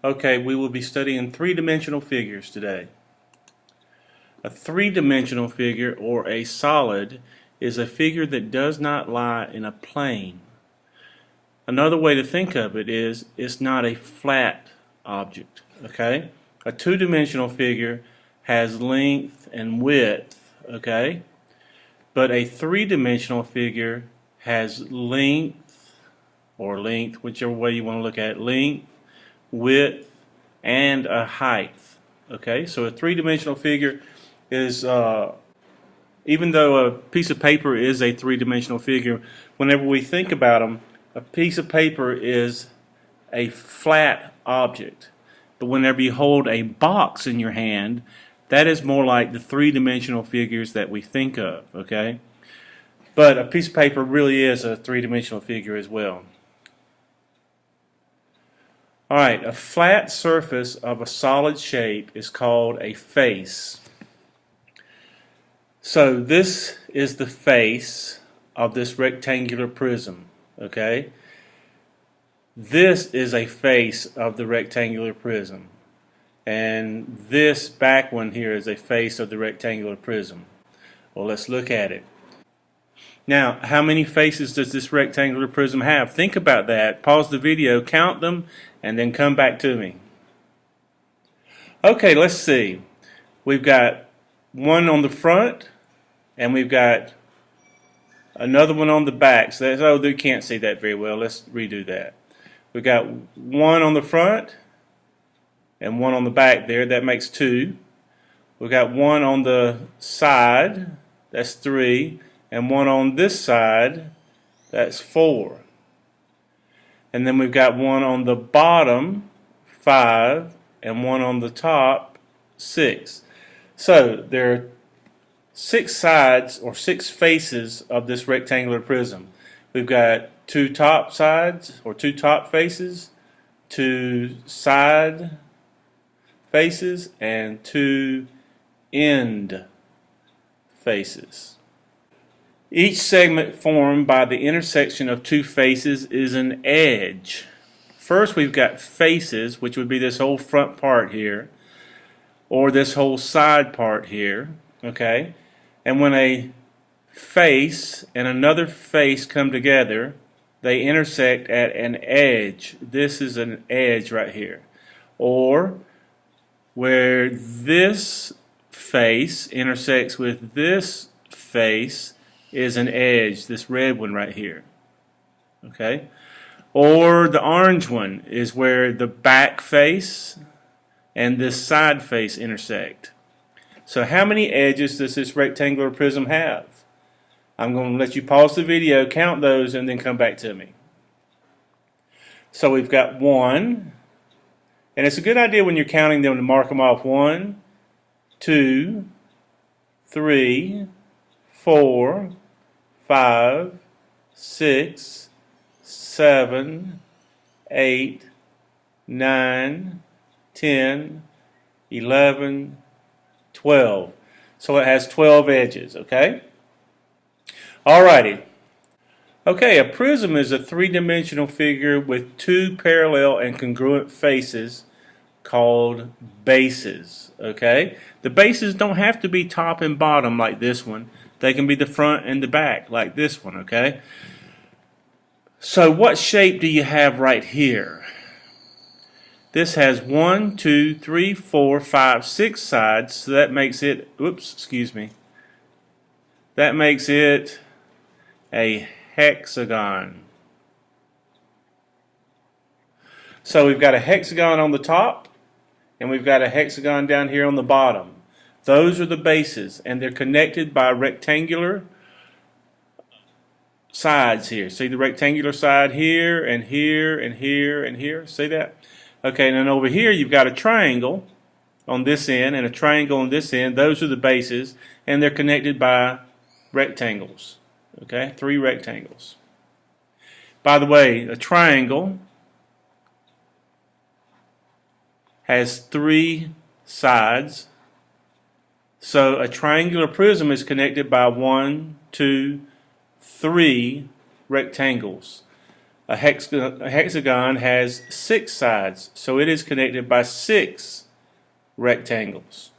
Okay, we will be studying three-dimensional figures today. A three-dimensional figure, or a solid, is a figure that does not lie in a plane. Another way to think of it is it's not a flat object. Okay? A two-dimensional figure has length and width, okay? But a three-dimensional figure has length, whichever way you want to look at it, length, width, and a height. Okay, so a three-dimensional figure is, even though a piece of paper is a three-dimensional figure, whenever we think about them, a piece of paper is a flat object. But whenever you hold a box in your hand, that is more like the three-dimensional figures that we think of. Okay, but a piece of paper really is a three-dimensional figure as well. Alright, a flat surface of a solid shape is called a face. So this is the face of this rectangular prism. Okay? This is a face of the rectangular prism. And this back one here is a face of the rectangular prism. Well, let's look at it. Now, how many faces does this rectangular prism have? Think about that. Pause the video, count them, and then come back to me. Okay, let's see. We've got one on the front, and we've got another one on the back. So oh, they can't see that very well. Let's redo that. We've got one on the front and one on the back there. That makes two. We've got one on the side. That's three. And one on this side, that's four. And then we've got one on the bottom, 5, and one on the top, 6. So there are 6 sides or 6 faces of this rectangular prism. We've got 2 top sides or 2 top faces, 2 side faces, and 2 end faces. Each segment formed by the intersection of 2 faces is an edge. First we've got faces, which would be this whole front part here, or this whole side part here, okay? And when a face and another face come together, they intersect at an edge. This is an edge right here. Or where this face intersects with this face is an edge, this red one right here. Okay? Or the orange one is where the back face and this side face intersect. So how many edges does this rectangular prism have? I'm going to let you pause the video, count those, and then come back to me. So we've got 1, and it's a good idea when you're counting them to mark them off. 1, 2, 3, 4, 5, 6, 7, 8, 9, 10, 11, 12. So it has 12 edges, okay? Alrighty. Okay, a prism is a three-dimensional figure with 2 parallel and congruent faces called bases, okay? The bases don't have to be top and bottom like this one. They can be the front and the back like this one, okay? So what shape do you have right here? This has 1, 2, 3, 4, 5, 6 sides, so that makes it, that makes it a hexagon. So we've got a hexagon on the top, and we've got a hexagon down here on the bottom. Those are the bases, and they're connected by rectangular sides here. See the rectangular side here, and here, and here, and here? See that? Okay, and then over here you've got a triangle on this end and a triangle on this end. Those are the bases, and they're connected by rectangles. Okay, 3 rectangles. By the way, a triangle has 3 sides. So a triangular prism is connected by 1, 2, 3 rectangles. A hexagon has 6 sides, so it is connected by 6 rectangles.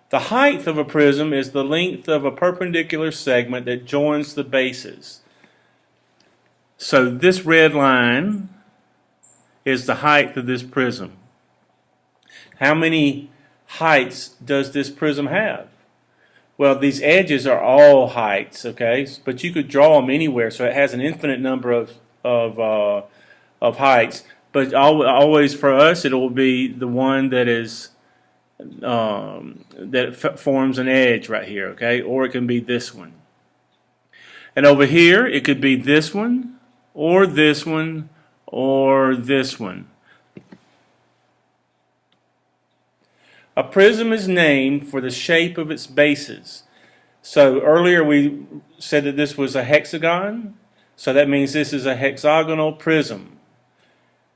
The height of a prism is the length of a perpendicular segment that joins the bases. So this red line is the height of this prism. How many heights does this prism have? Well, these edges are all heights, okay? But you could draw them anywhere, so it has an infinite number of heights. But always for us, it will be the one that is forms an edge right here, okay? Or it can be this one. And over here, it could be this one, or this one, or this one. A prism is named for the shape of its bases. So earlier we said that this was a hexagon, so that means this is a hexagonal prism.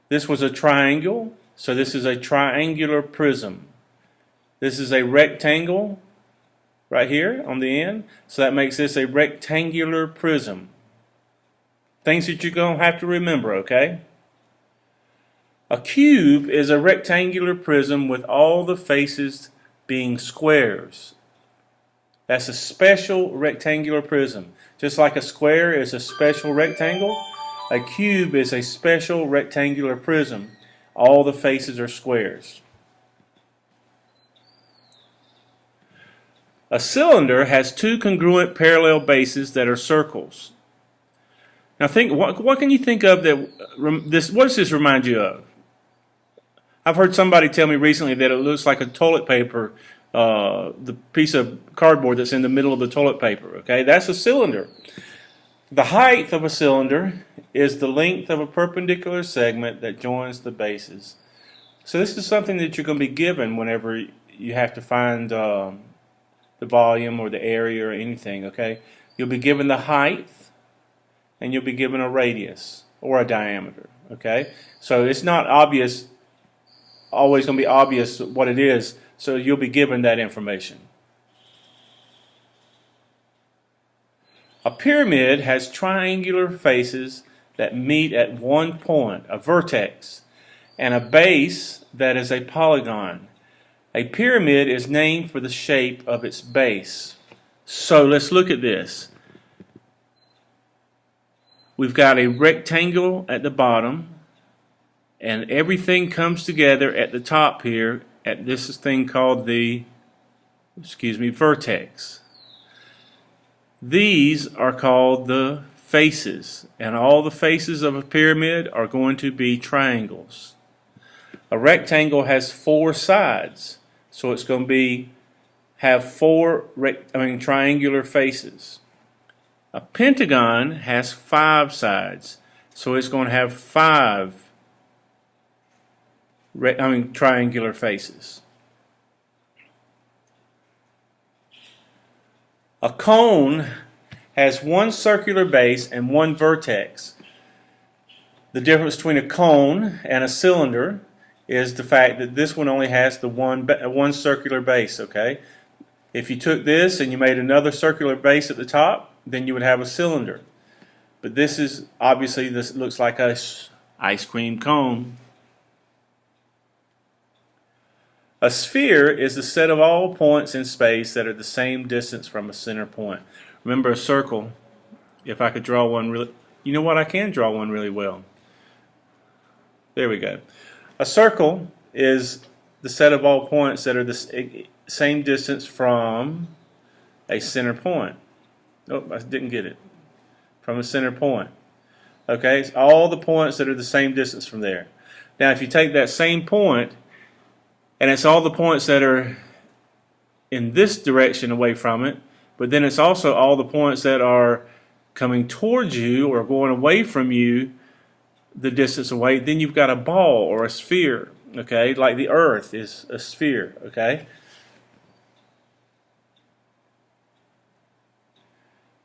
This was a triangle, so this is a triangular prism. This is a rectangle right here on the end, so that makes this a rectangular prism. Things that you're going to have to remember, okay? A cube is a rectangular prism with all the faces being squares. That's a special rectangular prism. Just like a square is a special rectangle, a cube is a special rectangular prism. All the faces are squares. A cylinder has 2 congruent parallel bases that are circles. Now think, what can you think of that what does this remind you of? I've heard somebody tell me recently that it looks like a toilet paper, the piece of cardboard that's in the middle of the toilet paper. Okay, that's a cylinder. The height of a cylinder is the length of a perpendicular segment that joins the bases. So this is something that you're going to be given whenever you have to find the volume or the area or anything. Okay, you'll be given the height and you'll be given a radius or a diameter. Okay, so it's not obvious. Always going to be obvious what it is, so you'll be given that information. A pyramid has triangular faces that meet at one point, a vertex, and a base that is a polygon. A pyramid is named for the shape of its base. So let's look at this. We've got a rectangle at the bottom, and everything comes together at the top here at this thing called the, vertex. These are called the faces, and all the faces of a pyramid are going to be triangles. A rectangle has 4 sides, so it's going to have 4 triangular faces. A pentagon has 5 sides, so it's going to have 5 triangular faces. A cone has 1 circular base and 1 vertex. The difference between a cone and a cylinder is the fact that this one only has the one circular base. Okay, if you took this and you made another circular base at the top, then you would have a cylinder. But this is obviously, this looks like a ice cream cone. A sphere is the set of all points in space that are the same distance from a center point. Remember a circle, if I could draw one really, you know what, I can draw one really well. There we go. A circle is the set of all points that are the same distance from a center point. Oh, I didn't get it. From a center point. Okay, it's all the points that are the same distance from there. Now if you take that same point, and it's all the points that are in this direction away from it, but then it's also all the points that are coming towards you or going away from you the distance away, then you've got a ball or a sphere, okay? Like the earth is a sphere, okay?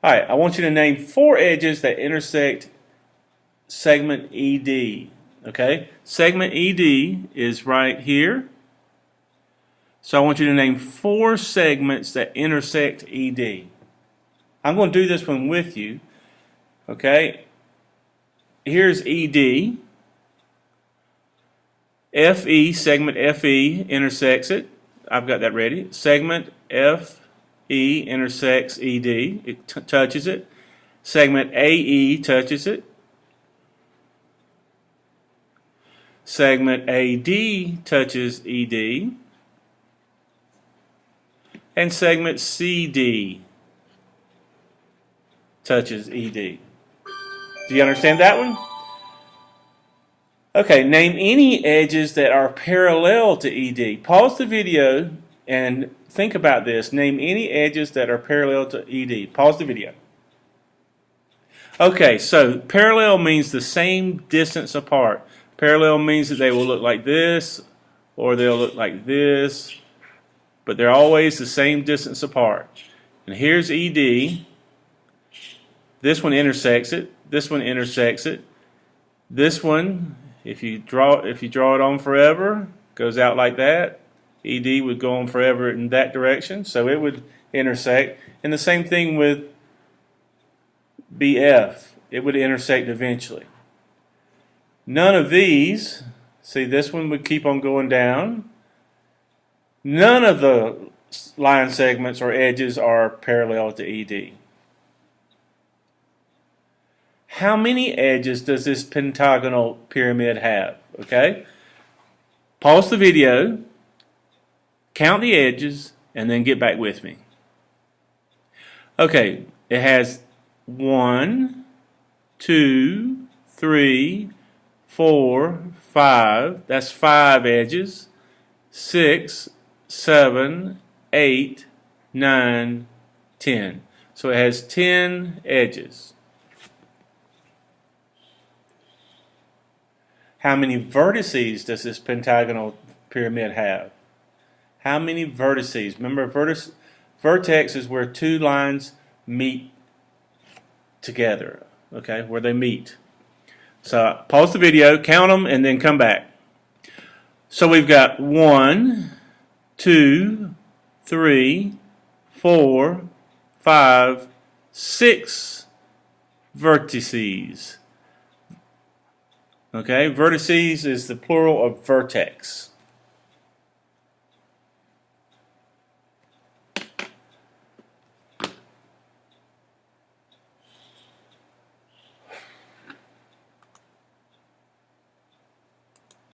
Alright, I want you to name 4 edges that intersect segment ED, okay? Segment ED is right here. So I want you to name 4 segments that intersect ED. I'm going to do this one with you, okay? here's ED. FE, segment FE intersects it. I've got that ready. Segment FE intersects ED. It touches it. Segment AE touches it. Segment AD touches ED. And segment CD touches ED. Do you understand that one? Okay, name any edges that are parallel to ED. Pause the video and think about this. Name any edges that are parallel to ED. Pause the video. Okay, so parallel means the same distance apart. Parallel means that they will look like this or they'll look like this, but they're always the same distance apart. And here's ED. This one intersects it. This one intersects it. This one, if you draw it on forever, goes out like that. ED would go on forever in that direction, so it would intersect. And the same thing with BF. It would intersect eventually. None of these, see, this one would keep on going down. None of the line segments or edges are parallel to ED. How many edges does this pentagonal pyramid have? Okay? Pause the video, count the edges, and then get back with me. Okay, it has 1, 2, 3, 4, 5. That's 5 edges. 6, 7, 8, 9, 10. So it has 10 edges. How many vertices does this pentagonal pyramid have? How many vertices? Remember, vertex is where two lines meet together, okay, where they meet. So pause the video, count them, and then come back. So we've got 1, 2, 3, 4, 5, 6 vertices. Okay, vertices is the plural of vertex.